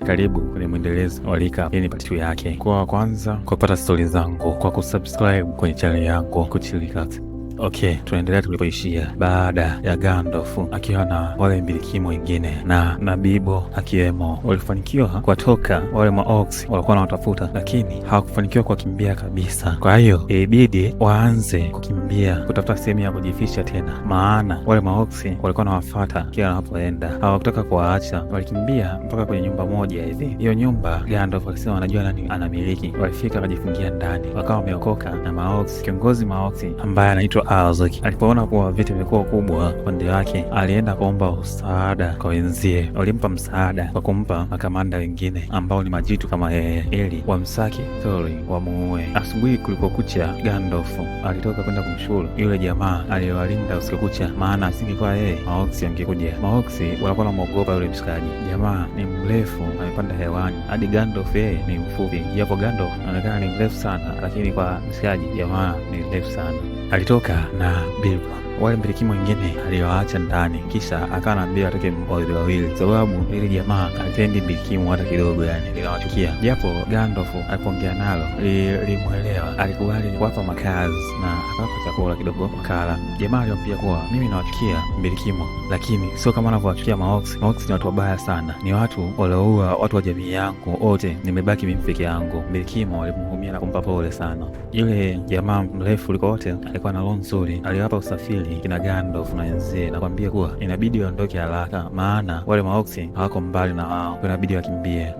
karibu kwenye mwendelezo wa recap. Hii ni part 2 yake. Kwa kwanza kupata stori zangu kwa kusubscribe kwenye channel yangu Kuchilikat. Okay, tunaendelea tulipoishia. Baada ya Gandalf akiwa na wale mbilikimo wengine na Bilbo akiwemo, walifanikiwa kuwatoka wale maorcs walikuwa wanawatafuta, lakini hawakufanikiwa kuwakimbia kabisa. Kwa hiyo ilibidi waanze kukimbia kutafuta sehemu ya kujificha tena, maana wale maorcs walikuwa wanawafuata kila wanapoenda. Hawakutaka kuwaacha, walikimbia mpaka kwenye nyumba moja hivi. Hiyo nyumba Gandalf alisema wanajua nani anamiliki. Walifika wakajifungia ndani, wakawa wameokoka na maorcs. Kiongozi maorcs ambaye anaitwa Arzok alipoona kuwa vita imekuwa kubwa upande wake, alienda kuomba msaada kwa wenzie. Walimpa msaada kwa kumpa makamanda wengine ambao ni majitu kama yeye, ili wamsaki Thorin wamuue. Asubuhi kulipokucha, Gandalf alitoka kwenda kumshukuru yule jamaa aliyewalinda usiku kucha, maana asingekuwa yeye maorcs wangekuja. Maorcs walikuwa wanamwogopa yule mshikaji. Jamaa ni mrefu, amepanda hewani, hadi Gandalf yeye ni mfupi, japo Gandalf anaonekana ni mrefu sana, lakini kwa mshikaji jamaa ni mrefu sana. Alitoka na Bilbo, wale mbilikimo wengine aliwaacha ndani, kisha akawa anaambia atoke wawili, sababu ili jamaa alipendi mbilikimo hata kidogo, yani linawachukia. Japo Gandalf alipoongea nalo lilimwelewa, alikubali kuwapa makazi na akawapa chakula kidogo wakala. Jamaa aliwaambia kuwa mimi nawachukia mbilikimo, lakini sio kama anavyowachukia maorcs. Maorcs ni watu wabaya sana, ni watu walioua watu wa jamii yangu wote, nimebaki mimi peke yangu. Mbilikimo walimhurumia na kumpa pole sana. Yule jamaa mrefu kuliko wote alikuwa na roho nzuri, aliwapa usafiri kina Gandalf na wenzie na kuambia kuwa inabidi waondoke haraka, maana wale maorcs hawako mbali na wao, inabidi wakimbie.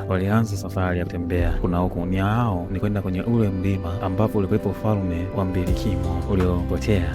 Walianza safari ya kutembea kuna huku, nia yao ni kwenda kwenye ule mlima ambapo ulikuwepo ufalme wa mbilikimo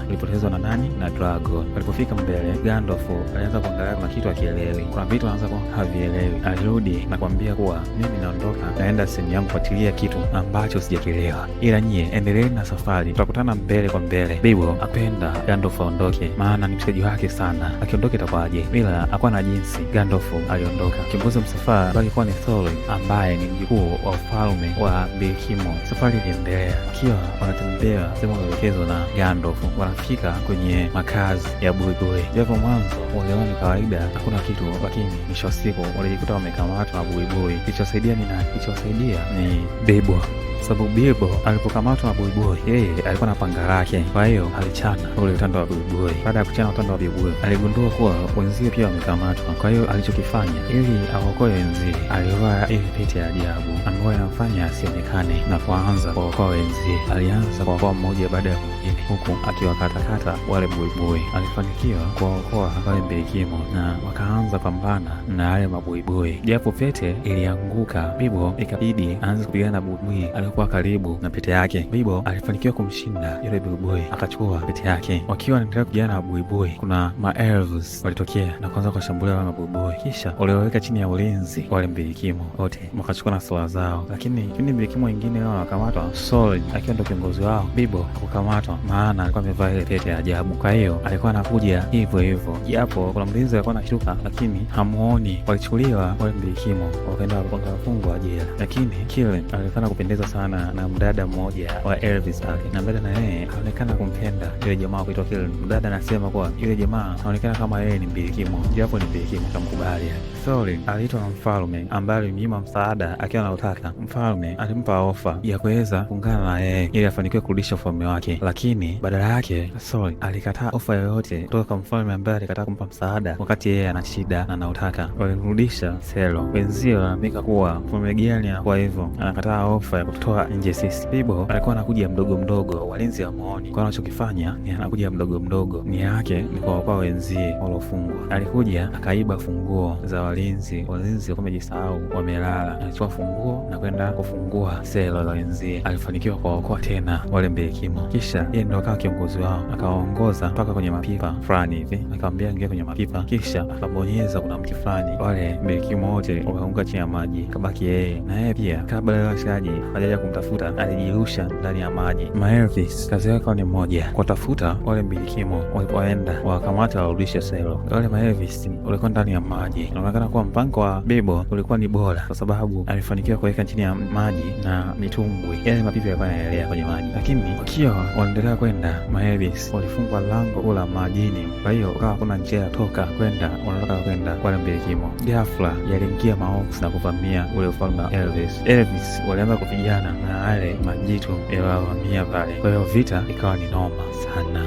ulipotezwa na nani? Na Dragon. Walipofika mbele, Gandalf alianza kuangalia kuna kitu akielewi, kuna vitu anaanza kuwa havielewi. Alirudi na kuambia kuwa mimi naondoka, naenda sehemu yangu kufuatilia kitu ambacho sijakielewa, ila nyie endeleeni na safari, tutakutana mbele kwa mbele. Bilbo apenda Gandalf aondoke, maana ni mshikaji wake sana, akiondoka itakuwaje? Bila akuwa na jinsi. Gandalf aliondoka. Kiongozi wa msafara bali kuwa ni Thorin ambaye ni mjukuu wa ufalme wa mbilikimo. Safari iliendelea wakiwa wanatembea sehemu walielekezwa na Gandalf. Wanafika kwenye makazi ya Buibui. Japo mwanzo waliona ni kawaida, hakuna kitu, lakini mwisho wa siku walijikuta wamekamatwa na Buibui. Kilichosaidia ni nani? Kilichosaidia ni Bilbo, sababu Bilbo alipokamatwa na Buibui, yeye alikuwa na panga lake, kwa hiyo alichana ule utando wa Buibui. Baada ya kuchana utando wa Buibui, aligundua kuwa wenzie pia wamekamatwa. Kwa hiyo alichokifanya ili aokoe wenzie, alivaa ile pete ya ajabu ambayo inamfanya asionekane na kuanza kuokoa wenzie. Alianza kuokoa mmoja baada ya mwingine, huku akiwakatakata wale Buibui. Alifanikiwa kuokoa wale mbilikimo na wakaanza pambana na wale mabuibui. Japo pete ilianguka, Bilbo ikabidi aanze kupigana na Buibui alikuwa karibu na pete yake. Bilbo alifanikiwa kumshinda yule Buibui, akachukua pete yake. Wakiwa wanaendelea kupigana na Buibui, kuna maelves walitokea na kuanza kuwashambulia wale mabuibui, kisha walioweka chini ya ulinzi wale mbilikimo wote, wakachukua na silaha zao. Lakini kipindi mbilikimo wengine wao wakamatwa, Thorin akiwa ndo kiongozi wao, Bilbo hakukamatwa maana alikuwa amevaa ile pete ya ajabu. Kwa hiyo alikuwa anakuja hivyo hivyo, japo kuna mlinzi alikuwa anashuka, lakini hamuoni. Walichukuliwa wale mbilikimo wakaenda wakafungwa jela, lakini Kieran alionekana kupendeza sana na mdada mmoja wa Elvis pale, na mdada na yeye anaonekana kumpenda yule jamaa kuitwa Kieran. Mdada anasema kuwa yule jamaa anaonekana kama yeye ni mbilikimo, japo ni mbilikimo, kamkubali. Thorin aliitwa na mfalme ambaye alimnyima msaada akiwa anautaka. Mfalme alimpa ofa ya kuweza kuungana na yeye ili afanikiwe kurudisha ufalme wake, lakini badala yake Thorin alikataa ofa yoyote kutoka kwa mfalme ambaye alikataa kumpa msaada wakati yeye ana shida na anautaka. Walimrudisha selo. Wenzio wanaamika kuwa mfalme gani anakuwa hivyo, anakataa ofa ya kutoa nje sisi. Bilbo alikuwa anakuja mdogo mdogo, walinzi hawamuoni. Kwa anachokifanya ni anakuja mdogo mdogo, nia yake ni kuwaokoa wenzie waliofungwa. Alikuja akaiba funguo za walinzi walikuwa wamejisahau, wamelala. Alichukua funguo na kwenda kufungua selo za wenzie. Alifanikiwa kuwaokoa tena wale mbilikimo, kisha yeye ndo akawa kiongozi wao, akawaongoza mpaka kwenye mapipa fulani hivi, akamwambia ingia kwenye mapipa, kisha akabonyeza kuna mti fulani. Wale mbilikimo wote wakaanguka chini ya maji, kabaki yeye, na yeye pia kabla ya washaji hajaja kumtafuta alijirusha ndani ya maji. Maelvis kazi yake ni moja, kuwatafuta wale mbilikimo. Walipoenda wakamata warudishe selo. Wale maelvis walikuwa ndani ya maji, inaonekana Inaonekana kuwa mpango wa Bilbo ulikuwa ni bora kwa sababu alifanikiwa kuweka chini ya maji na mitumbwi, yale mapipa yalikuwa yanaelea kwenye maji. Lakini wakiwa wanaendelea kwenda, Maelvis walifungwa lango la majini, kwa hiyo ukawa kuna njia ya toka kwenda, wanataka kwenda kwa mbilikimo. Ghafla yaliingia maoksi na kuvamia ule ufalme wa Elvis. Elvis walianza kupigana na wale majitu yaliyovamia pale, kwa hiyo vita ikawa ni noma sana.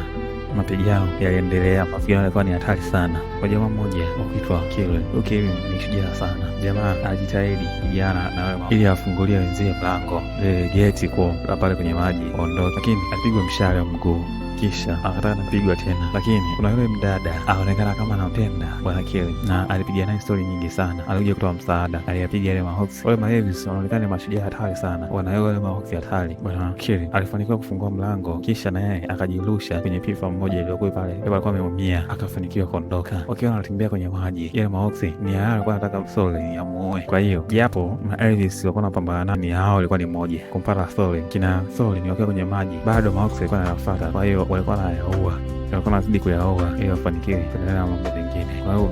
Mapigano yaliendelea, mapigano yalikuwa ni hatari sana. Kwa jamaa mmoja wakuitwa Kili. Kili ni shujaa sana. Jamaa alijitahidi kupigana na wale ili afungulie wenzie mlango ile geti kwa pale kwenye maji ondoke, lakini alipigwa mshale mguu. Kisha akataka kupigwa tena, lakini kuna yule mdada aonekana kama anampenda bwana Kili na alipiga naye stori nyingi sana. Alikuja kutoa msaada, aliyapiga yale mahoksi. Wale Maelvis wanaonekana ni mashujaa hatari sana, wanayo wale mahoksi hatari. Bwana Kili alifanikiwa kufungua mlango, kisha na yeye akajirusha kwenye pipa mmoja iliyokuwa pale, yeye alikuwa ameumia, akafanikiwa kuondoka. Wakiwa wanatembea kwenye maji, yale mahoksi ni yeye alikuwa anataka Thorin yamuue. Kwa hiyo japo Maelvis walikuwa wanapambana, ni hao ilikuwa ni moja kumpata Thorin. Kina Thorin wakiwa kwenye maji, bado mahoksi yalikuwa yanafuata, kwa hiyo walikuwa wanayaua, walikuwa wanazidi kuyaua ili wafanikiwe kuendelea na mambo mengine. Kwa hiyo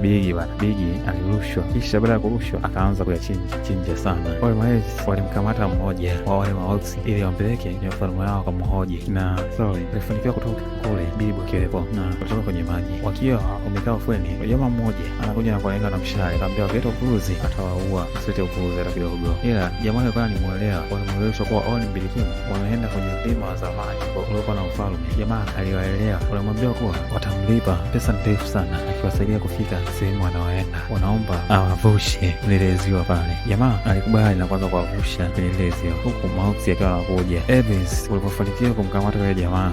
Bigi alirushwa, kisha baada ya kurushwa akaanza kuyachinja sana. Wale Maelvis walimkamata mmoja wa wale maoksi ili wampeleke kwenye ufalme wao kwa mhoji, na Thorin alifanikiwa kutoka kule Bilbo kiwepo na kutoka kwenye maji. Wakiwa wamekaa ufweni, jamaa mmoja anakuja na kulenga na mshale, akamwambia wakileta upuuzi atawaua, usilete upuuzi hata kidogo. Ila jamaa alikuwa animuelewa, walimuelewesha kuwa wao ni mbilikimo, wanaenda kwenye mlima wa zamani uliokuwa na ufalme. Jamaa aliwaelewa, walimwambia kuwa watamlipa pesa ndefu sana akiwasaidia kufika sehemu wanaoenda, wanaomba awavushe lile ziwa pale. Jamaa alikubali na kwanza kuwavusha kwenye lile ziwa, huku maoksi akiwa anakuja. Elvis walipofanikiwa kumkamata yule jamaa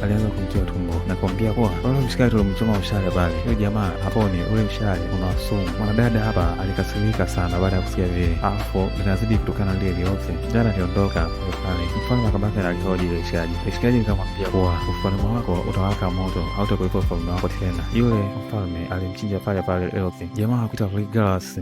alianza kumtia tumbo na kumwambia kuwa wale mshikaji tulimchoma mshale pale, yule jamaa haponi, ule mshale una sumu. Mwanadada hapa alikasirika sana baada ya kusikia vile, alafu linazidi kutokana na lile lioksi. Jana aliondoka pale, mfalme akabaki na alihoji ile shikaji nikamwambia kuwa ufalme wako utawaka moto, hautakuwepo ufalme wako tena. Yule mfalme alimchinja pale Elvis. Jamaa akuita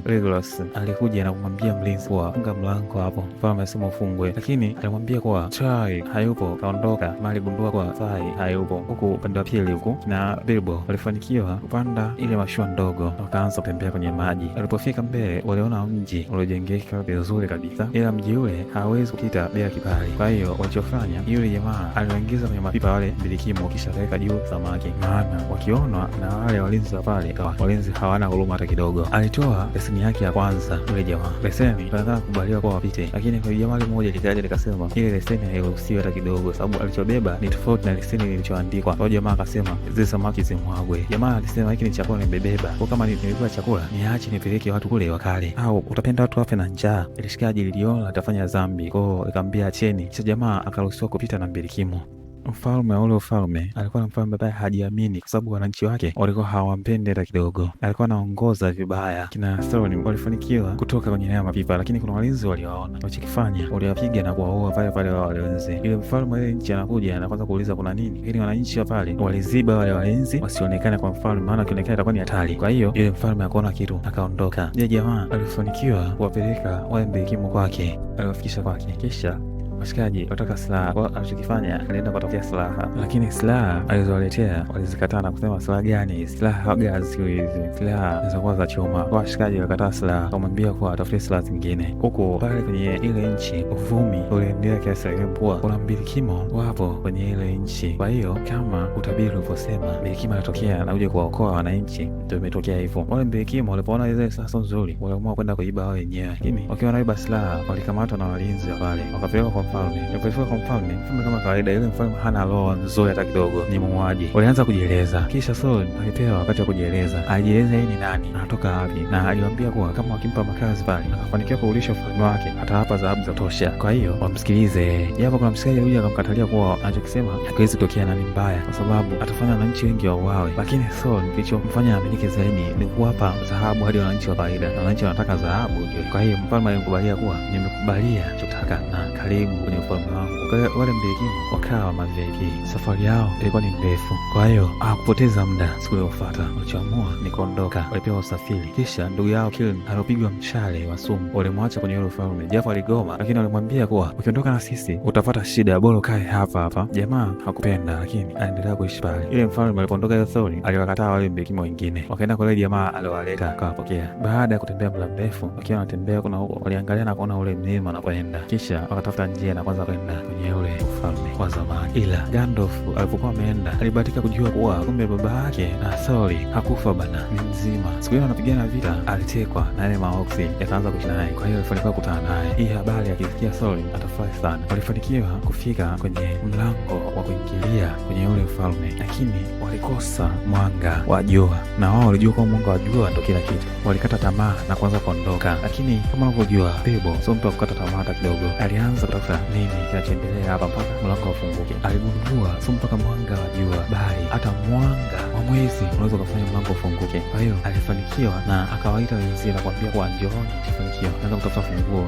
Legolas alikuja na kumwambia mlinzi kuwa funga mlango hapo, mfalme asema ufungwe, lakini alimwambia kuwa Chai hayupo, kaondoka. Mali gundua kuwa Chai hayupo. Huku upande wa pili huku na Bilbo walifanikiwa kupanda ile mashua ndogo, wakaanza kutembea kwenye maji. Walipofika mbele, waliona mji uliojengeka vizuri kabisa, ila mji ule hawezi kupita bila kibali. Kwa hiyo walichofanya, yule jamaa aliwaingiza kwenye mapipa wale mbilikimo, kisha akaweka juu samaki, maana wakionwa na wale walinzi wa pale, walinzi hawana huruma hata kidogo. Alitoa leseni yake ya kwanza yule jamaa, leseni nataka kubaliwa kwa wapite, lakini kwa jamaa mmoja likaja likasema ile leseni hairuhusiwi hata kidogo, sababu alichobeba ni tofauti na leseni ilichoandikwa. Kwa jamaa akasema zile samaki zimwagwe. Jamaa alisema hiki ni chakula nimebeba, kwa kama nilikuwa chakula niache nipeleke watu kule wakale, au utapenda watu wafe na njaa. Ile shikaji liliona atafanya dhambi, kwao ikamwambia acheni. Kisha jamaa akaruhusiwa kupita na mbilikimo. Mfalme wa ule ufalme alikuwa na mfalme ambaye hajiamini, kwa sababu wananchi wake walikuwa hawampendi hata kidogo. Alikuwa anaongoza vibaya. Kina Thorin walifanikiwa kutoka kwenye haya mapipa, lakini kuna walinzi waliwaona. Walichokifanya, waliwapiga na kuwaua pale wale walinzi. Ile mfalme wa ile nchi anakuja na kwanza kuuliza kuna nini, lakini wananchi wa pale waliziba wale walinzi wasionekane kwa mfalme, maana akionekana itakuwa ni hatari. Kwa hiyo ile mfalme akaona kitu akaondoka. Ile jamaa alifanikiwa kuwapeleka wale mbilikimo kwake, aliwafikisha kwake, kisha washikaji wataka silaha. Kwa alichokifanya, alienda kutafutia silaha, lakini silaha alizowaletea walizikataa na kusema silaha gani? Silaha waga sio hizi, silaha zinakuwa za chuma. Kwa washikaji walikataa silaha, wakamwambia kuwa atafutie silaha zingine. Huko pale kwenye ile nchi uvumi uliendelea kiasi kuwa kuna mbilikimo wapo kwenye ile nchi. Kwa hiyo kama utabiri ulivyosema, mbilikimo anatokea na uje kuwaokoa wananchi, ndio imetokea hivyo. Wale mbilikimo walipoona ile silaha nzuri, waliamua kwenda kuiba wao wenyewe, lakini wakiwa wanaiba silaha walikamatwa na walinzi wa pale, wakapelekwa kwa mfalme. Nilipofika kwa mfalme kama kawaida, yule mfalme hana roho nzuri hata kidogo, ni muuaji. Walianza kujieleza, kisha Thorin alipewa wakati wa kujieleza. Alijieleza yeye ni nani, anatoka wapi, na aliwaambia kuwa kama wakimpa makazi pale akafanikiwa kurudisha ufalme wake atawapa dhahabu za tosha. Kwa hiyo wamsikilize. Japo kuna msikaji alikuja akamkatalia kuwa anachokisema hakiwezi kutokea na ni mbaya, kwa sababu atafanya wananchi wengi wauawe. Lakini Thorin kilichomfanya aminike zaidi ni kuwapa dhahabu hadi wananchi wa kawaida, na wananchi wanataka dhahabu. Kwa hiyo mfalme alimkubalia kuwa nimekubalia chotaka na karibu sehemu kwenye ufalme wangu. Kwa hiyo wale mbilikimu wakawa ma-VIP. Safari yao ilikuwa ni ndefu, kwa hiyo hawakupoteza muda. Siku iliyofuata walichoamua ni kuondoka. Walipewa usafiri, kisha ndugu yao Kiln alipigwa mshale wa sumu walimwacha kwenye ule ufalme. Japo aligoma, lakini walimwambia kuwa ukiondoka na sisi utapata shida, bora ukae hapa hapa. Jamaa hakupenda, lakini aendelea kuishi pale. Ile mfalme alipoondoka ile Thorin aliwakataa wale mbilikimu wengine, wakaenda kwa ile jamaa aliowaleta akawapokea. Baada ya kutembea muda mrefu, wakiwa wanatembea kuna huko, waliangalia na kuona ule mlima unapoenda, kisha wakatafuta njia na kwanza kwenda kwenye ule ufalme wa zamani. Ila Gandalf alipokuwa ameenda alibahatika kujua kuwa kumbe baba yake na Thorin hakufa bana, ni mzima. Siku hiyo anapigana vita alitekwa na ile maoksi yakaanza kuishi naye, kwa hiyo alifanikiwa kukutana naye. Hii habari akisikia Thorin atafurahi sana. Walifanikiwa kufika kwenye mlango wa kuingilia kwenye ule ufalme, lakini walikosa mwanga wa jua, na wao walijua kwa mwanga wa jua ndio kila kitu. Walikata tamaa na kuanza kuondoka, lakini kama unavyojua Bilbo sio mtu akukata tamaa hata kidogo. Alianza kutafuta nini kinachoendelea hapa mpaka mlango ufunguke. Aligundua sio mpaka mwanga wa jua, bali hata mwanga wa mwezi unaweza kufanya mlango ufunguke. Kwa hiyo alifanikiwa na akawaita wenzie na kuambia kwa njooni tufanikiwa. Akaanza kutafuta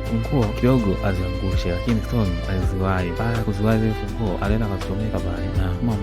funguo kidogo aziangushe, lakini Thorin aliziwahi. Baada ya kuziwahi zile funguo alienda akazitumika pale na kama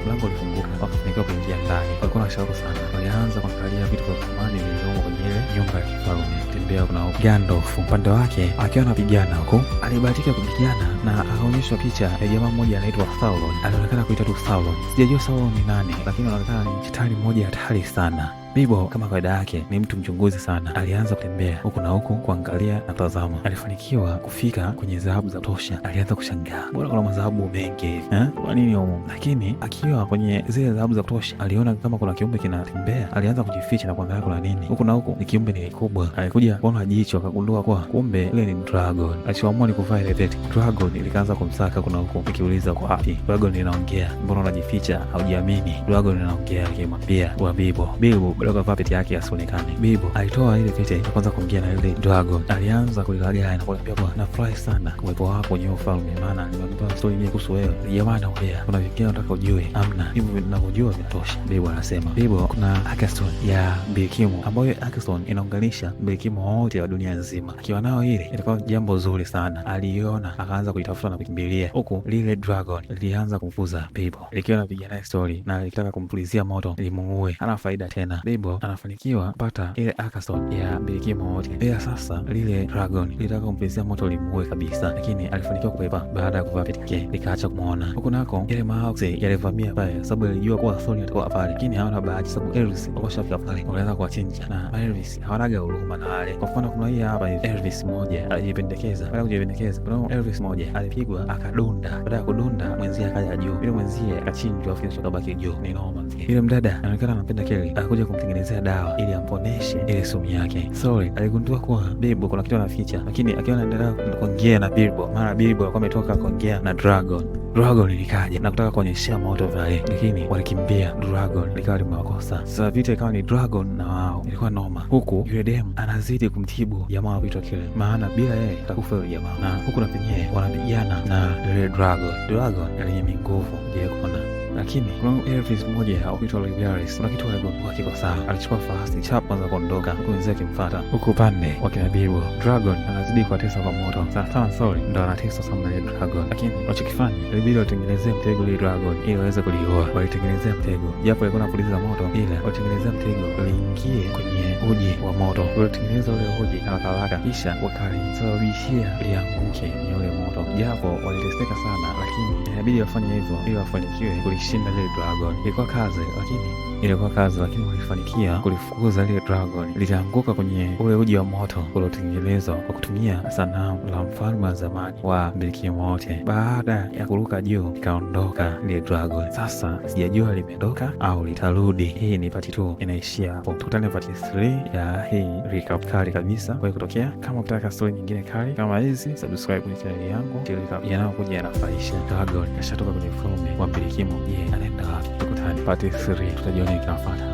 mlango ulifunguka, wakafanikiwa kuingia ndani. Walikuwa na shauku sana, walianza kuangalia vitu vya thamani vilivyomo kwenye ile nyumba ya kifalme. Tembea kuna huko. Gandalf upande wake akiwa anapigana huko, alibahatika kupigana na akaonyeshwa picha ya jamaa mmoja anaitwa Sauron. Alionekana kuitwa tu Sauron, sijajua Sauron ni nani, lakini anaonekana ni shetani mmoja hatari sana. Bilbo kama kawaida yake ni mtu mchunguzi sana, alianza kutembea huku na huku kuangalia na tazama. Alifanikiwa kufika kwenye dhahabu za kutosha. Alianza kushangaa, bora kuna madhahabu mengi hivi kwa nini huko? Lakini akiwa kwenye zile dhahabu za kutosha aliona kama kuna kiumbe kinatembea. Alianza kujificha na kuangalia kuna nini huku na huku. Ni kiumbe ni kubwa, alikuja kuona jicho akagundua kwa kumbe ile ni dragon. Alichoamua ni kuvaa ile pete. Dragon ilikaanza kumsaka kuna huku ikiuliza kwa wapi. Dragon inaongea, mbona unajificha? Haujiamini? Dragon inaongea ikimwambia kwa Bilbo bado kavaa pete yake asionekane. Bilbo alitoa ile pete na kwanza kuongea na ile dragon. Alianza kulilaga na kumwambia bwana, nafurahi sana kuwepo hapo kwenye ufalme, maana nimempa story nyingi kuhusu wewe. Jamaa anaongea, kuna vingine nataka ujue. Amna, hivyo ninavyojua vinatosha. Bilbo anasema. Bilbo kuna Akaston ya mbilikimu, ambayo Akaston inaunganisha mbilikimu wote wa dunia nzima. Akiwa nao ile ilikuwa jambo zuri sana. Aliona akaanza kuitafuta na kukimbilia huku lile dragon lilianza kumfuza Bilbo, likiwa napiga naye story na litaka kumpulizia moto limuue. Hana faida tena. Bilbo anafanikiwa kupata ile Akaston ya mbilikimu wote, ila sasa lile dragon lilitaka kumpulizia moto limuue kabisa, lakini alifanikiwa kuepa baada ya kuvaa pete likaacha kumuona. Huku nako ile maoksi yalivamia pale sababu alijua kuwa Thorin atakuwa pale, lakini hawana bahati sababu Elvis alikuwa shafika pale. Walianza kuwachinja na Elvis hawanaga huruma na wale. Kwa mfano kuna hii hapa hivi, Elvis mmoja alijipendekeza. Baada ya kujipendekeza, kuna Elvis mmoja alipigwa akadunda. Baada ya kudunda mwenzie akaja juu, ile mwenzie akachinjwa afu akabaki juu. Ni noma. Ile mdada anaonekana anampenda Kelly, akakuja kumtengenezea dawa ili amponeshe ile sumu yake. Thorin aligundua kuwa Bilbo kuna kitu anaficha, lakini akiwa anaendelea kuongea na Bilbo, maana Bilbo alikuwa ametoka kuongea na dragon likaja na kutaka kuonyesha moto vile, lakini walikimbia. Dragon likawa limewakosa. Sasa vita ikawa ni dragon na wao, ilikuwa noma. Huku yule demu anazidi kumtibu jamaa kuitwa Kelly, maana bila yeye atakufa yule jamaa, na huku na penyewe wanapigana na yule dragon lenye nguvu ndiye kuona. Lakini kuna Elvis mmoja akuitwa Legolas, kuna kitu aligundua kiko sawa. Alichukua farasi chap kwanza kuondoka, huku wenzake akimfuata. Huku upande wa kina Bilbo, dragon anazidi kuwatesa kwa moto. Sana Thorin ndo anatesa sana ile dragon, lakini walichokifanya ilibidi watengenezee mtego ile dragon ili waweze kuliua. Walitengenezea mtego, japo alikuwa anapuliza moto, ila walitengenezea mtego uliingie kwenye uji wa moto. Walitengeneza ule uji haraka, kisha wakalisababishia lianguke kwenye ule moto. Japo waliteseka sana, lakini inabidi wafanye hivyo ili wafanikiwe kulishinda ile dragon. Ilikuwa kazi, lakini walifanikia kulifukuza ile dragon. Lilianguka kwenye ule uji wa moto uliotengenezwa kwa kutumia sanamu la mfalme wa zamani wa mbilikimu wote. Baada ya kuruka juu ikaondoka ile dragon. Sasa sijajua limeondoka au litarudi. Hii ni part 2 inaishia hapo. Tukutane part 3 ya hii recap kali kabisa kwa kutokea. Kama unataka story nyingine kali kama hizi, subscribe kwenye channel yangu. Yanayokuja yanafaisha. Dragon kashatoka kwenye ufalme wa mbilikimu. Je, anaenda wapi? Tukutane part 3 tutajiona kinafuata.